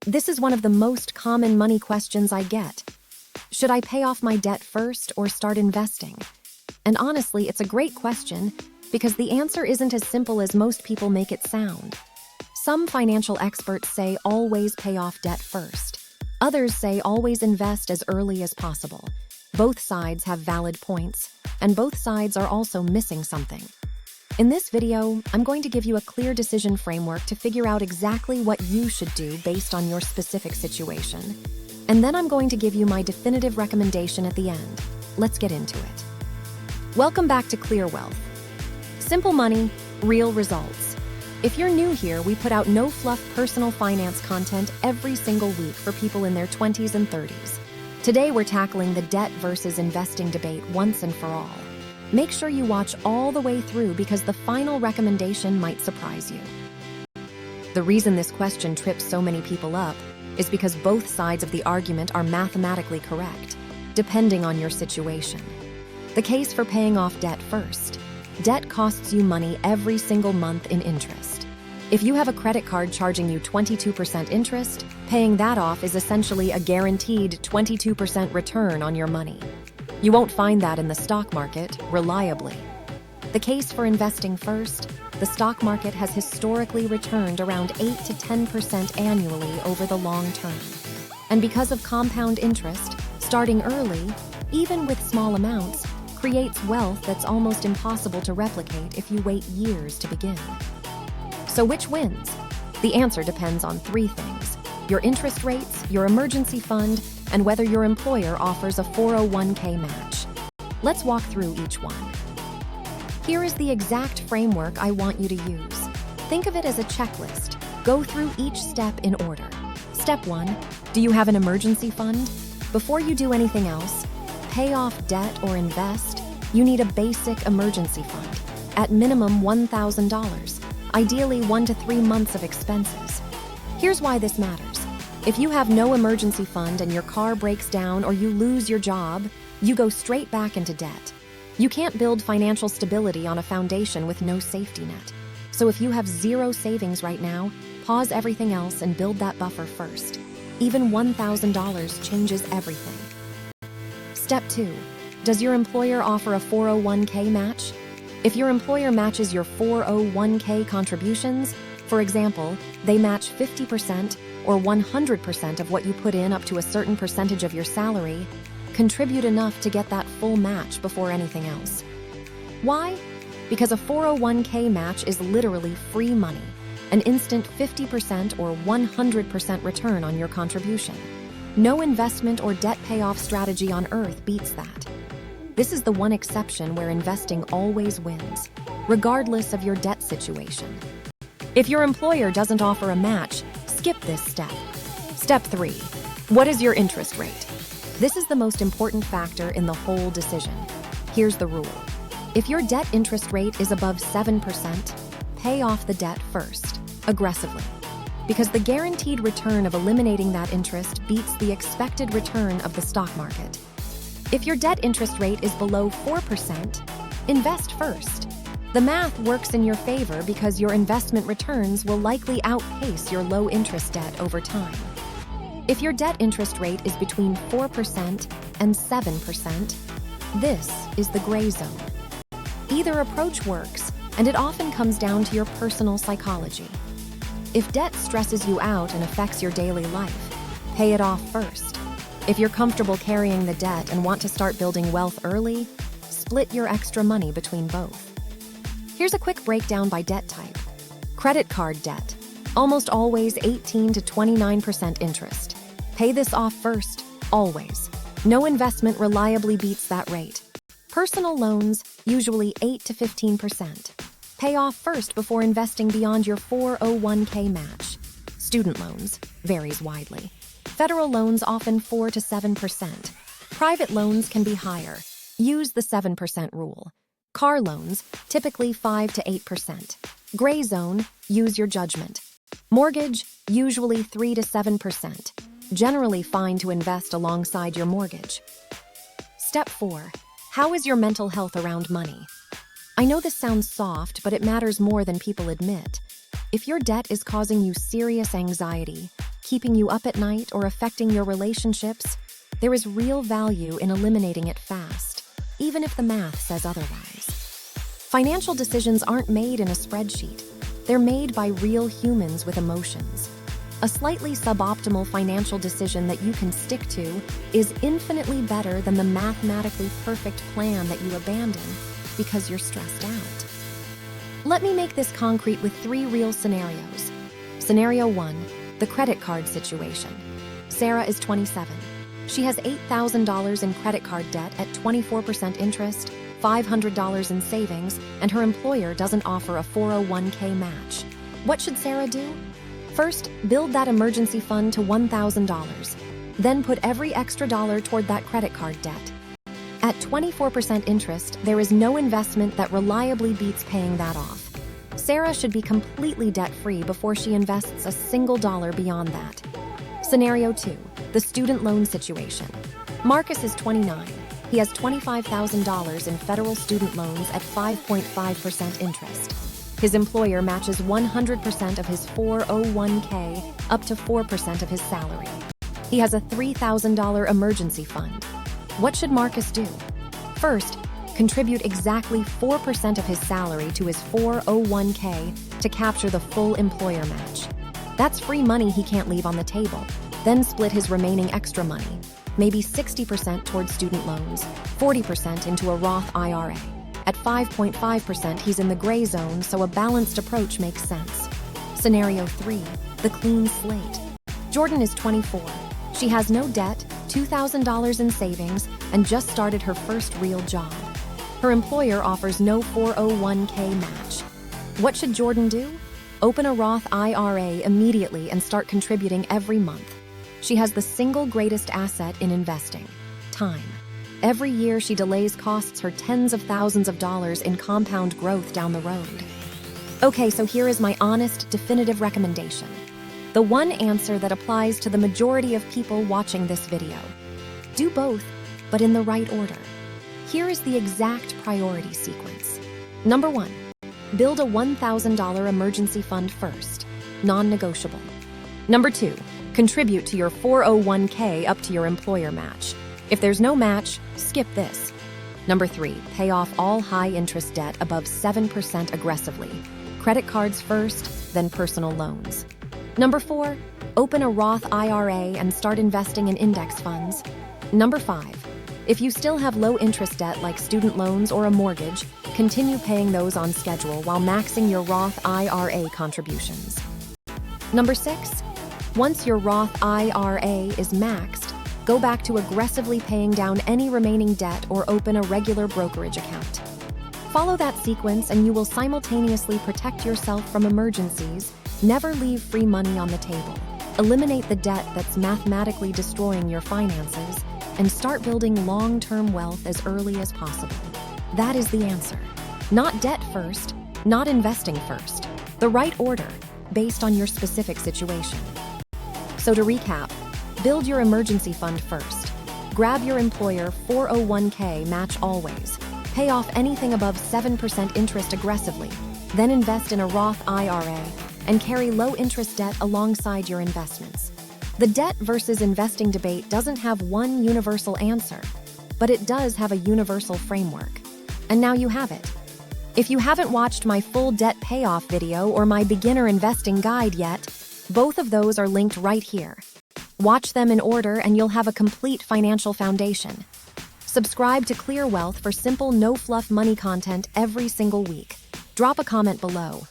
This is one of the most common money questions I get. Should I pay off my debt first or start investing? And honestly, it's a great question because the answer isn't as simple as most people make it sound. Some financial experts say always pay off debt first. Others say always invest as early as possible. Both sides have valid points, and both sides are also missing something. In this video, I'm going to give you a clear decision framework to figure out exactly what you should do based on your specific situation. And then I'm going to give you my definitive recommendation at the end. Let's get into it. Welcome back to Clear Wealth. Simple money, real results. If you're new here, we put out no-fluff personal finance content every single week for people in their 20s and 30s. Today, we're tackling the debt versus investing debate once and for all. Make sure you watch all the way through because the final recommendation might surprise you. The reason this question trips so many people up is because both sides of the argument are mathematically correct, depending on your situation. The case for paying off debt first. Debt costs you money every single month in interest. If you have a credit card charging you 22% interest, paying that off is essentially a guaranteed 22% return on your money. You won't find that in the stock market, reliably. The case for investing first, the stock market has historically returned around 8 to 10% annually over the long term. And because of compound interest, starting early, even with small amounts, creates wealth that's almost impossible to replicate if you wait years to begin. So which wins? The answer depends on three things: your interest rates, your emergency fund, and whether your employer offers a 401k match. Let's walk through each one. Here is the exact framework I want you to use. Think of it as a checklist. Go through each step in order. Step 1, do you have an emergency fund? Before you do anything else, pay off debt or invest, you need a basic emergency fund. At minimum $1,000, ideally 1 to 3 months of expenses. Here's why this matters. If you have no emergency fund and your car breaks down or you lose your job, you go straight back into debt. You can't build financial stability on a foundation with no safety net. So if you have zero savings right now, pause everything else and build that buffer first. Even $1,000 changes everything. Step 2. Does your employer offer a 401k match? If your employer matches your 401k contributions, for example, they match 50% or 100% of what you put in up to a certain percentage of your salary, contribute enough to get that full match before anything else. Why? Because a 401k match is literally free money, an instant 50% or 100% return on your contribution. No investment or debt payoff strategy on earth beats that. This is the one exception where investing always wins, regardless of your debt situation. If your employer doesn't offer a match, skip this step. Step 3. What is your interest rate? This is the most important factor in the whole decision. Here's the rule. If your debt interest rate is above 7%, pay off the debt first, aggressively. Because the guaranteed return of eliminating that interest beats the expected return of the stock market. If your debt interest rate is below 4%, invest first. The math works in your favor because your investment returns will likely outpace your low-interest debt over time. If your debt interest rate is between 4% and 7%, this is the gray zone. Either approach works, and it often comes down to your personal psychology. If debt stresses you out and affects your daily life, pay it off first. If you're comfortable carrying the debt and want to start building wealth early, split your extra money between both. Here's a quick breakdown by debt type. Credit card debt, almost always 18 to 29% interest. Pay this off first, always. No investment reliably beats that rate. Personal loans, usually 8 to 15%. Pay off first before investing beyond your 401k match. Student loans, varies widely. Federal loans often 4 to 7%. Private loans can be higher. Use the 7% rule. Car loans, typically 5 to 8%. Gray zone, use your judgment. Mortgage, usually 3 to 7%. Generally fine to invest alongside your mortgage. Step 4. How is your mental health around money? I know this sounds soft, but it matters more than people admit. If your debt is causing you serious anxiety, keeping you up at night, or affecting your relationships, there is real value in eliminating it fast, even if the math says otherwise. Financial decisions aren't made in a spreadsheet. They're made by real humans with emotions. A slightly suboptimal financial decision that you can stick to is infinitely better than the mathematically perfect plan that you abandon because you're stressed out. Let me make this concrete with 3 real scenarios. Scenario 1, the credit card situation. Sarah is 27. She has $8,000 in credit card debt at 24% interest, $500 in savings, and her employer doesn't offer a 401k match. What should Sarah do? First, build that emergency fund to $1,000. Then put every extra dollar toward that credit card debt. At 24% interest, there is no investment that reliably beats paying that off. Sarah should be completely debt-free before she invests a single dollar beyond that. Scenario 2, the student loan situation. Marcus is 29. He has $25,000 in federal student loans at 5.5% interest. His employer matches 100% of his 401k up to 4% of his salary. He has a $3,000 emergency fund. What should Marcus do? First, contribute exactly 4% of his salary to his 401k to capture the full employer match. That's free money he can't leave on the table. Then split his remaining extra money, maybe 60% towards student loans, 40% into a Roth IRA. At 5.5%, he's in the gray zone, so a balanced approach makes sense. Scenario 3, the clean slate. Jordan is 24. She has no debt, $2,000 in savings, and just started her first real job. Her employer offers no 401k match. What should Jordan do? Open a Roth IRA immediately and start contributing every month. She has the single greatest asset in investing: time. Every year she delays costs her tens of thousands of dollars in compound growth down the road. Okay, so here is my honest, definitive recommendation. The one answer that applies to the majority of people watching this video. Do both, but in the right order. Here is the exact priority sequence. Number 1, build a $1,000 emergency fund first, non-negotiable. Number 2, contribute to your 401k up to your employer match. If there's no match, skip this. Number 3, pay off all high-interest debt above 7% aggressively. Credit cards first, then personal loans. Number 4, open a Roth IRA and start investing in index funds. Number 5, if you still have low-interest debt like student loans or a mortgage, continue paying those on schedule while maxing your Roth IRA contributions. Number 6, once your Roth IRA is maxed, go back to aggressively paying down any remaining debt or open a regular brokerage account. Follow that sequence and you will simultaneously protect yourself from emergencies, never leave free money on the table, eliminate the debt that's mathematically destroying your finances, and start building long-term wealth as early as possible. That is the answer. Not debt first, not investing first. The right order, based on your specific situation. So to recap, build your emergency fund first. Grab your employer 401k match always. Pay off anything above 7% interest aggressively. Then invest in a Roth IRA and carry low-interest debt alongside your investments. The debt versus investing debate doesn't have one universal answer, but it does have a universal framework. And now you have it. If you haven't watched my full debt payoff video or my beginner investing guide yet, both of those are linked right here. Watch them in order and you'll have a complete financial foundation. Subscribe to Clear Wealth for simple, no-fluff money content every single week. Drop a comment below.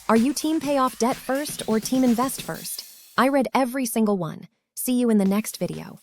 Are you team pay off debt first or team invest first? I read every single one. See you in the next video.